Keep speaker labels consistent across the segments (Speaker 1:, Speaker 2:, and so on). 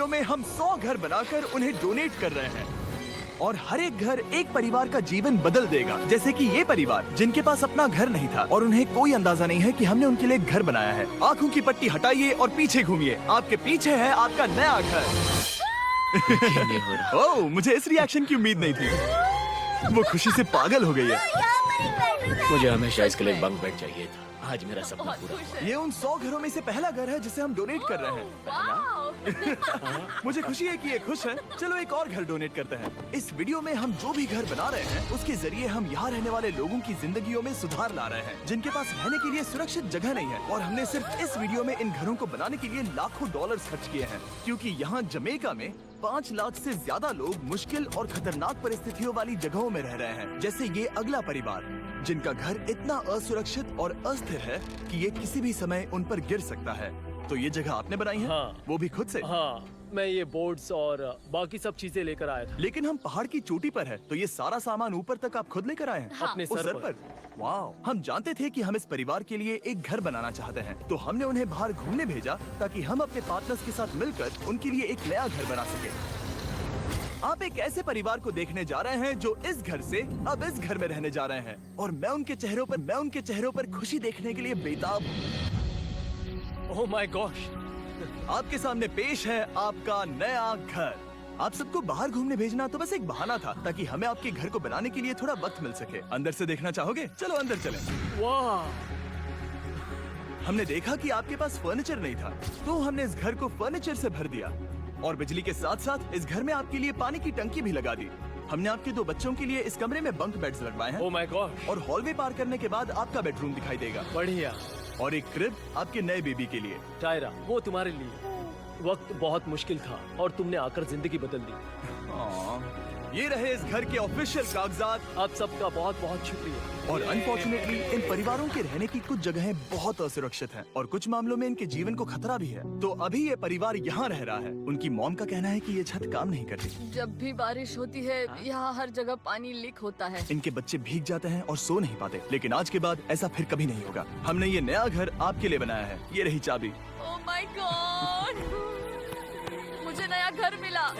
Speaker 1: Video में हम 100 घर बनाकर उन्हें डोनेट कर रहे हैं और हर एक घर एक परिवार का जीवन बदल देगा। जैसे कि ये परिवार जिनके पास अपना घर नहीं था और उन्हें कोई अंदाजा नहीं है कि हमने उनके लिए एक घर बनाया है। आंखों की पट्टी हटाइए और पीछे घूमिए, आपके पीछे है आपका नया घर। ओह, मुझे इस रिएक्शन की उम्मीद नहीं थी। वो खुशी से पागल हो गई है।
Speaker 2: मुझे हमेशा इसके लिए बंक बेड चाहिए था। आज मेरा सपना पूरा हुआ।
Speaker 1: ये उन 100 घरों में से पहला घर है जिसे हम डोनेट कर रहे हैं। मुझे खुशी है कि ये खुश है। चलो एक और घर डोनेट करते हैं। इस वीडियो में हम जो भी घर बना रहे हैं उसके जरिए हम यहाँ रहने वाले लोगों की जिंदगियों में सुधार ला रहे हैं जिनके पास रहने के लिए सुरक्षित जगह नहीं है। और हमने सिर्फ इस वीडियो में इन घरों को बनाने के लिए लाखों डॉलर्स खर्च किए हैं, क्योंकि यहाँ जमैका में 5 लाख से ज्यादा लोग मुश्किल और खतरनाक परिस्थितियों वाली जगहों में रह रहे हैं। जैसे ये अगला परिवार जिनका घर इतना असुरक्षित और अस्थिर है कि ये किसी भी समय उन पर गिर सकता है। तो ये जगह आपने बनाई है?
Speaker 3: हाँ।
Speaker 1: वो भी खुद से?
Speaker 3: हाँ, मैं ये बोर्ड्स और बाकी सब चीजें लेकर आया था।
Speaker 1: लेकिन हम पहाड़ की चोटी पर है, तो ये सारा सामान ऊपर तक आप खुद लेकर आए हैं?
Speaker 3: अपने
Speaker 1: उस
Speaker 3: सर पर।
Speaker 1: वाह! हम जानते थे कि हम इस परिवार के लिए एक घर बनाना चाहते हैं, तो हमने उन्हें बाहर घूमने भेजा ताकि हम अपने पार्टनर्स के साथ मिलकर उनके लिए एक नया घर बना सके। आप एक ऐसे परिवार को देखने जा रहे हैं जो इस घर से अब इस घर में रहने जा रहे हैं, और मैं उनके चेहरों पर खुशी देखने के लिए बेताब हूँ।
Speaker 3: Oh my gosh!
Speaker 1: आपके सामने पेश है आपका नया घर। आप सबको बाहर घूमने भेजना तो बस एक बहाना था ताकि हमें आपके घर को बनाने के लिए थोड़ा वक्त मिल सके। अंदर से देखना चाहोगे? चलो अंदर चलें।
Speaker 3: वाह!
Speaker 1: हमने देखा कि आपके पास फर्नीचर नहीं था, तो हमने इस घर को फर्नीचर से भर दिया और बिजली के साथ साथ इस घर में आपके लिए पानी की टंकी भी लगा दी। हमने आपके 2 बच्चों के लिए इस कमरे में बंक बेड्स लगवाए हैं।
Speaker 3: Oh my gosh!
Speaker 1: और हॉलवे पार करने के बाद आपका बेडरूम दिखाई देगा
Speaker 3: बढ़िया।
Speaker 1: और एक क्रिब आपके नए बेबी के लिए।
Speaker 3: टायरा, वो तुम्हारे लिए। वक्त बहुत मुश्किल था और तुमने आकर जिंदगी बदल दी।
Speaker 1: ये रहे इस घर के ऑफिशियल कागजात।
Speaker 3: आप सबका बहुत बहुत शुक्रिया।
Speaker 1: और अनफॉर्चुनेटली इन परिवारों के रहने की कुछ जगहें बहुत असुरक्षित हैं और कुछ मामलों में इनके जीवन को खतरा भी है। तो अभी ये परिवार यहाँ रह रहा है। उनकी मॉम का कहना है कि ये छत काम नहीं करती।
Speaker 4: जब भी बारिश होती है यहाँ हर जगह पानी लीक होता है।
Speaker 1: इनके बच्चे भीग जाते हैं और सो नहीं पाते, लेकिन आज के बाद ऐसा फिर कभी नहीं होगा। हमने ये नया घर आपके लिए बनाया है। ये रही चाबी।
Speaker 4: Oh my God! मुझे नया घर मिला।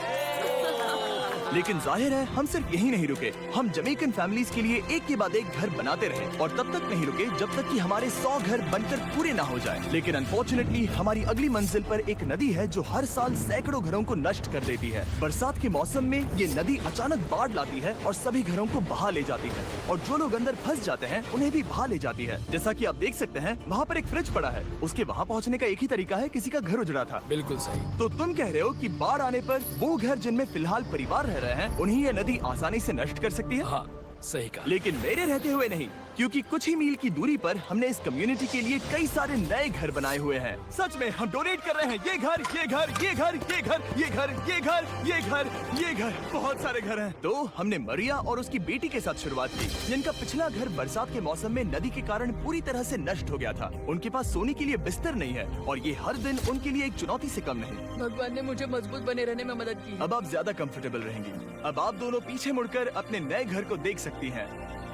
Speaker 1: लेकिन जाहिर है हम सिर्फ यही नहीं रुके। हम जमैकन फैमिलीज के लिए एक के बाद एक घर बनाते रहे और तब तक नहीं रुके जब तक कि हमारे 100 घर बनकर पूरे ना हो जाएं। लेकिन अनफॉर्चुनेटली हमारी अगली मंजिल पर एक नदी है जो हर साल सैकड़ों घरों को नष्ट कर देती है। बरसात के मौसम में ये नदी अचानक बाढ़ लाती है और सभी घरों को बहा ले जाती है और जो लोग अंदर फंस जाते हैं उन्हें भी बहा ले जाती है। जैसा कि आप देख सकते हैं वहाँ पर एक फ्रिज पड़ा है। उसके वहाँ पहुँचने का एक ही तरीका है, किसी का घर उजड़ा था।
Speaker 2: बिल्कुल सही।
Speaker 1: तो तुम कह रहे हो कि बाढ़ आने पर वो घर जिनमें फिलहाल परिवार रह रहे हैं उन्हें ये नदी आसानी से नष्ट कर सकती है?
Speaker 2: हाँ, सही कहा।
Speaker 1: लेकिन मेरे रहते हुए नहीं, क्योंकि कुछ ही मील की दूरी पर हमने इस कम्युनिटी के लिए कई सारे नए घर बनाए हुए हैं। सच में हम डोनेट कर रहे हैं। ये घर, ये घर, ये घर, ये घर, ये घर, ये घर, ये घर, ये घर, बहुत सारे घर हैं। तो हमने मरिया और उसकी बेटी के साथ शुरुआत की, जिनका पिछला घर बरसात के मौसम में नदी के कारण पूरी तरह से नष्ट हो गया था। उनके पास सोने के लिए बिस्तर नहीं है और ये हर दिन उनके लिए एक चुनौती से कम नहीं।
Speaker 4: भगवान ने मुझे मजबूत बने रहने में मदद की।
Speaker 1: अब आप ज्यादा कंफर्टेबल रहेंगी। अब आप दोनों पीछे मुड़कर अपने नए घर को देख सकती हैं।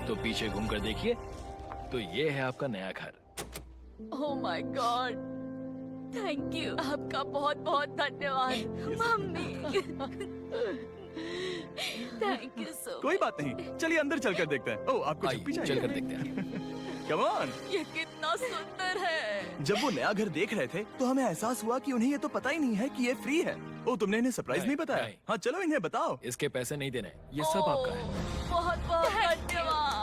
Speaker 2: तो पीछे घूमकर देखिए, तो ये है आपका नया घर।
Speaker 4: Oh my God! Thank you. आपका बहुत बहुत धन्यवाद मम्मी। Thank you so.
Speaker 1: कोई बात नहीं, चलिए अंदर चलकर देखते हैं। ओह, आपको
Speaker 2: आइए,
Speaker 1: छुट्टी चाहिए?
Speaker 2: चलकर देखते हैं।
Speaker 1: Come on.
Speaker 4: ये कितना सुंदर है।
Speaker 1: जब वो नया घर देख रहे थे तो हमें एहसास हुआ कि उन्हें ये तो पता ही नहीं है कि ये फ्री है। ओ, तुमने इन्हें सरप्राइज नहीं बताया?
Speaker 2: नहीं।
Speaker 1: हाँ, चलो इन्हें बताओ।
Speaker 2: इसके पैसे नहीं देने, ये सब आपका है।
Speaker 4: बहुत बहुत धन्यवाद।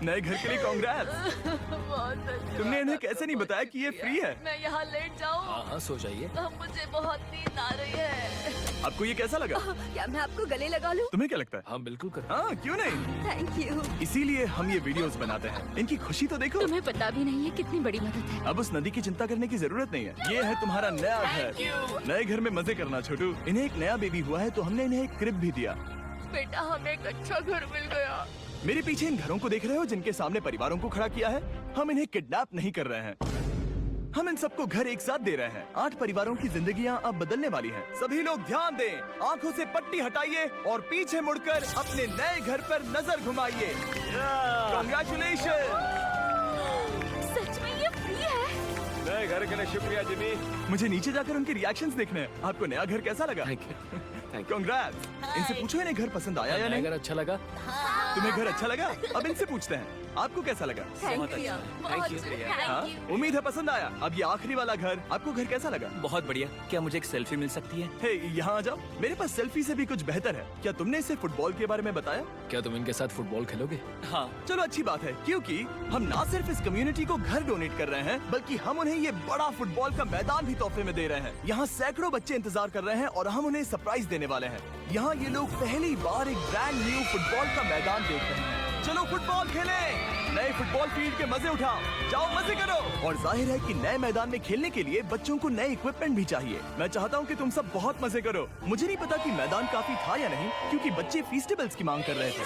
Speaker 1: नए घर के लिए कांग्रेस।
Speaker 4: बहुत धन्यवाद।
Speaker 1: तुमने इन्हें कैसे नहीं बताया कि ये फ्री है?
Speaker 4: मैं यहाँ लेट जाऊँ?
Speaker 2: हाँ हाँ, सो जाइए।
Speaker 4: मुझे बहुत नींद आ रही है।
Speaker 1: आपको ये कैसा लगा?
Speaker 4: क्या मैं आपको गले लगा लूं?
Speaker 1: तुम्हें क्या लगता है?
Speaker 2: हाँ बिल्कुल कर।
Speaker 1: हाँ, क्यों नहीं?
Speaker 4: Thank you.
Speaker 1: इसीलिए हम ये वीडियोस बनाते हैं। इनकी खुशी तो देखो।
Speaker 4: तुम्हें पता भी नहीं है कितनी बड़ी मदद है।
Speaker 1: अब उस नदी की चिंता करने की जरूरत नहीं है। ये है तुम्हारा नया घर। नए घर में मजे करना छोटू। इन्हें एक नया बेबी हुआ है तो हमने इन्हें एक क्रिब भी दिया।
Speaker 4: बेटा, हमें एक अच्छा घर मिल गया।
Speaker 1: मेरे पीछे इन घरों को देख रहे हो जिनके सामने परिवारों को खड़ा किया है? हम इन्हें किडनैप नहीं कर रहे हैं, हम इन सबको घर एक साथ दे रहे हैं। 8 परिवारों की जिंदगियां अब बदलने वाली हैं। सभी लोग ध्यान दें, आंखों से पट्टी हटाइए और पीछे मुड़कर अपने नए घर पर नजर घुमाइए। कांग्रेचुलेशन!
Speaker 4: सच में ये फ्री है?
Speaker 1: नए
Speaker 5: नए घर के लिए शुक्रिया जिमी।
Speaker 1: मुझे नीचे जाकर उनके रिएक्शंस देखने हैं। आपको नया घर कैसा लगा?
Speaker 5: Thank you.
Speaker 1: कांग्रेट्स। इनसे पूछो इन्हें घर पसंद आया या नहीं?
Speaker 2: अगर अच्छा लगा
Speaker 1: तुम्हें घर अच्छा लगा? अब इनसे पूछते हैं आपको कैसा लगा?
Speaker 4: Thank you
Speaker 5: Thank you, Shreya.
Speaker 1: हाँ?
Speaker 4: Thank you.
Speaker 1: उम्मीद है पसंद आया। अब ये आखिरी वाला घर, आपको घर कैसा लगा?
Speaker 5: बहुत बढ़िया। क्या मुझे एक सेल्फी मिल सकती है?
Speaker 1: हे, यहाँ आ जाओ। मेरे पास सेल्फी से भी कुछ बेहतर है। क्या तुमने इसे फुटबॉल के बारे में बताया?
Speaker 2: क्या तुम इनके साथ फुटबॉल खेलोगे?
Speaker 5: हाँ।
Speaker 1: चलो अच्छी बात है, क्योंकि हम ना सिर्फ इस कम्युनिटी को घर डोनेट कर रहे हैं, बल्कि हम उन्हें ये बड़ा फुटबॉल का मैदान भी तोहफे में दे रहे हैं। यहाँ सैकड़ों बच्चे इंतजार कर रहे हैं और हम उन्हें सरप्राइज देने वाले हैं। यहाँ ये लोग पहली बार एक ब्रांड न्यू फुटबॉल का मैदान देख रहे हैं। चलो फुटबॉल खेलें। नए फुटबॉल फील्ड के मजे उठाओ, जाओ मजे करो। और जाहिर है कि नए मैदान में खेलने के लिए बच्चों को नए इक्विपमेंट भी चाहिए। मैं चाहता हूँ कि तुम सब बहुत मजे करो। मुझे नहीं पता कि मैदान काफी था या नहीं, क्योंकि बच्चे फीस्टेबल्स की मांग कर रहे थे।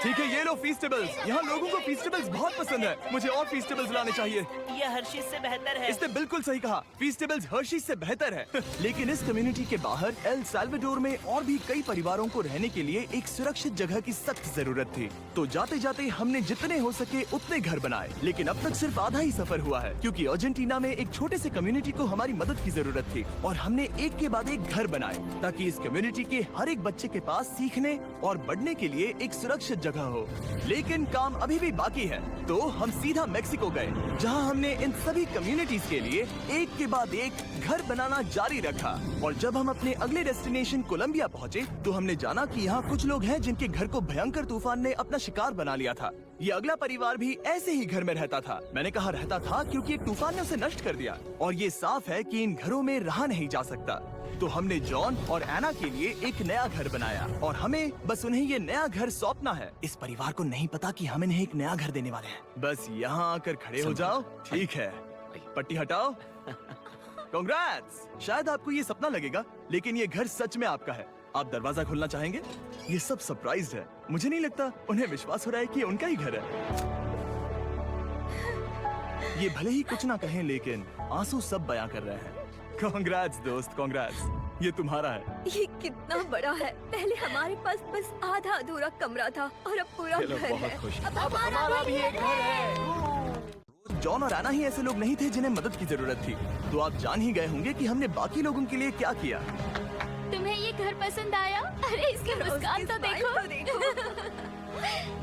Speaker 1: ठीक है, ये लो फीस्टेबल्स। यहाँ लोगों को फीस्टेबल्स बहुत पसंद है। मुझे और फीस्टेबल्स लाने चाहिए।
Speaker 6: ये हर्षिज से बेहतर है।
Speaker 1: इसने बिल्कुल सही कहा, फीस्टेबल्स हर्शीज से बेहतर है। लेकिन इस कम्युनिटी के बाहर एल साल्वाडोर में और भी कई परिवारों को रहने के लिए एक सुरक्षित जगह की सख्त जरूरत थी। तो जाते जाते हमने जितने हो सके उतने घर बनाए। लेकिन अब तक सिर्फ आधा ही सफर हुआ है, क्योंकि अर्जेंटीना में एक छोटे से कम्युनिटी को हमारी मदद की जरूरत थी। और हमने एक के बाद एक घर बनाए, ताकि इस कम्युनिटी के हर एक बच्चे के पास सीखने और बढ़ने के लिए एक सुरक्षित जगह हो। लेकिन काम अभी भी बाकी है। तो हम सीधा मेक्सिको गए, जहां हमने इन सभी कम्युनिटीज के लिए एक के बाद एक घर बनाना जारी रखा। और जब हम अपने अगले डेस्टिनेशन कोलंबिया पहुंचे, तो हमने जाना कि यहाँ कुछ लोग हैं जिनके घर को भयंकर तूफान ने अपना शिकार बना लिया था। ये अगला परिवार भी ऐसे ही घर में रहता था। मैंने कहा रहता था, क्योंकि एक तूफान ने उसे नष्ट कर दिया। और ये साफ है कि इन घरों में रहा नहीं जा सकता। तो हमने जॉन और एना के लिए एक नया घर बनाया, और हमें बस उन्हें ये नया घर सौंपना है। इस परिवार को नहीं पता कि हम इन्हें एक नया घर देने वाले हैं। बस यहाँ आकर खड़े हो जाओ। ठीक है, पट्टी हटाओ। कांग्रेट्स। शायद आपको ये सपना लगेगा, लेकिन ये घर सच में आपका है। आप दरवाजा खोलना चाहेंगे? ये सब सरप्राइज है। मुझे नहीं लगता उन्हें विश्वास हो रहा है कि ये उनका ही घर है। ये भले ही कुछ ना कहें, लेकिन आंसू सब बयां कर रहे हैं। कांग्रेट्स दोस्त, कांग्रेट्स। ये तुम्हारा है।
Speaker 4: ये कितना बड़ा है। पहले हमारे पास बस आधा अधूरा कमरा था, और अब पूरा
Speaker 5: चलो,
Speaker 4: घर
Speaker 5: बहुत
Speaker 4: है।
Speaker 5: खुश।
Speaker 4: अब हमारा भी एक घर है।
Speaker 1: जॉन और एना ही ऐसे लोग नहीं थे जिन्हें मदद की जरूरत थी। तो आप जान ही गए होंगे कि हमने बाकी लोगों के लिए क्या किया।
Speaker 4: तुम्हें ये घर पसंद आया? अरे इसकी मुस्कान तो देखो।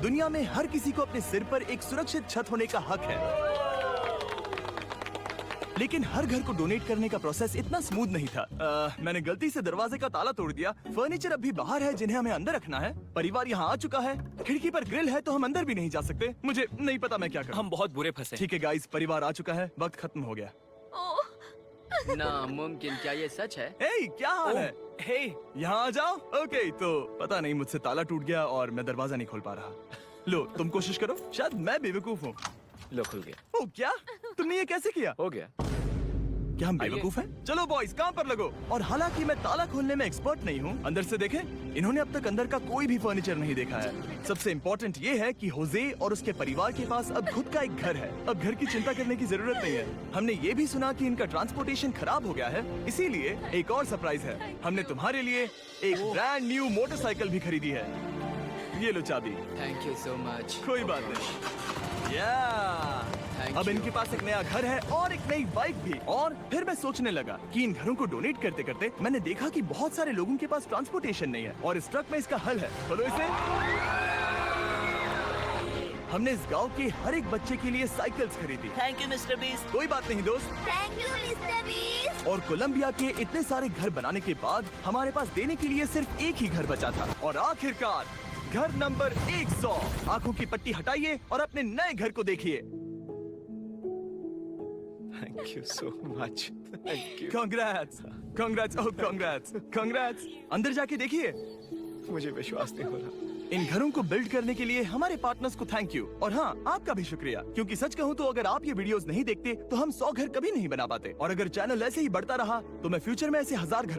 Speaker 1: दुनिया में हर किसी को अपने सिर पर एक सुरक्षित छत होने का हक है। लेकिन हर घर को डोनेट करने का प्रोसेस इतना स्मूथ नहीं था। मैंने गलती से दरवाजे का ताला तोड़ दिया। फर्नीचर अब भी बाहर है, जिन्हें हमें अंदर रखना है। परिवार यहाँ आ चुका है। खिड़की पर ग्रिल है, तो हम अंदर भी नहीं जा सकते। मुझे नहीं पता मैं क्या करूं।
Speaker 5: हम बहुत बुरे फंसे।
Speaker 1: ठीक है गाइस, परिवार आ चुका है। वक्त खत्म हो गया।
Speaker 7: नामुमकिन, क्या ये सच है?
Speaker 1: हे, क्या हाल है?
Speaker 5: हे,
Speaker 1: यहाँ आ जाओ। ओके, तो पता नहीं मुझसे ताला टूट गया और मैं दरवाजा नहीं खोल पा रहा। लो, तुम कोशिश करो। शायद मैं बेवकूफ हूँ।
Speaker 5: लो खुल गया।
Speaker 1: ओ क्या? तुमने ये कैसे किया?
Speaker 5: हो गया।
Speaker 1: क्या हम बेवकूफ हैं? चलो बॉयज, काम पर लगो। और हालांकि मैं ताला खोलने में एक्सपर्ट नहीं हूँ, अंदर से देखें, इन्होंने अब तक अंदर का कोई भी फर्नीचर नहीं देखा है। सबसे इम्पोर्टेंट ये है कि होजे और उसके परिवार के पास अब खुद का एक घर है। अब घर की चिंता करने की जरूरत नहीं है। हमने ये भी सुना कि इनका ट्रांसपोर्टेशन खराब हो गया है, इसीलिए एक और सरप्राइज है। हमने तुम्हारे लिए एक ब्रांड न्यू मोटरसाइकिल भी खरीदी है। ये लो चाबी।
Speaker 7: Thank you so much.
Speaker 1: कोई बात नहीं। अब
Speaker 7: you.
Speaker 1: इनके पास एक नया घर है और एक नई बाइक भी। और फिर मैं सोचने लगा कि इन घरों को डोनेट करते करते मैंने देखा कि बहुत सारे लोगों के पास ट्रांसपोर्टेशन नहीं है, और इस ट्रक में इसका हल है। बोलो इसे। हमने इस गांव के हर एक बच्चे के लिए साइकिल्स खरीदी।
Speaker 6: Thank you mister beast.
Speaker 1: कोई बात नहीं दोस्त।
Speaker 4: Thank you mister beast.
Speaker 1: और कोलंबिया के इतने सारे घर बनाने के बाद हमारे पास देने के लिए सिर्फ एक ही घर बचा था। और आखिरकार घर नंबर 100। आंखों की पट्टी हटाइए और अपने नए घर को देखिए।
Speaker 5: Thank you so much. Thank you.
Speaker 1: Congrats, congrats, oh congrats, congrats. अंदर जाके देखिए।
Speaker 5: मुझे विश्वास नहीं हो रहा।
Speaker 1: इन घरों को बिल्ड करने के लिए हमारे पार्टनर्स को थैंक यू। और हाँ, आपका भी शुक्रिया, क्योंकि सच कहूँ तो अगर आप ये वीडियोस नहीं देखते तो हम 100 घर कभी नहीं बना पाते। और अगर चैनल ऐसे ही बढ़ता रहा तो मैं फ्यूचर में ऐसे 1000 घर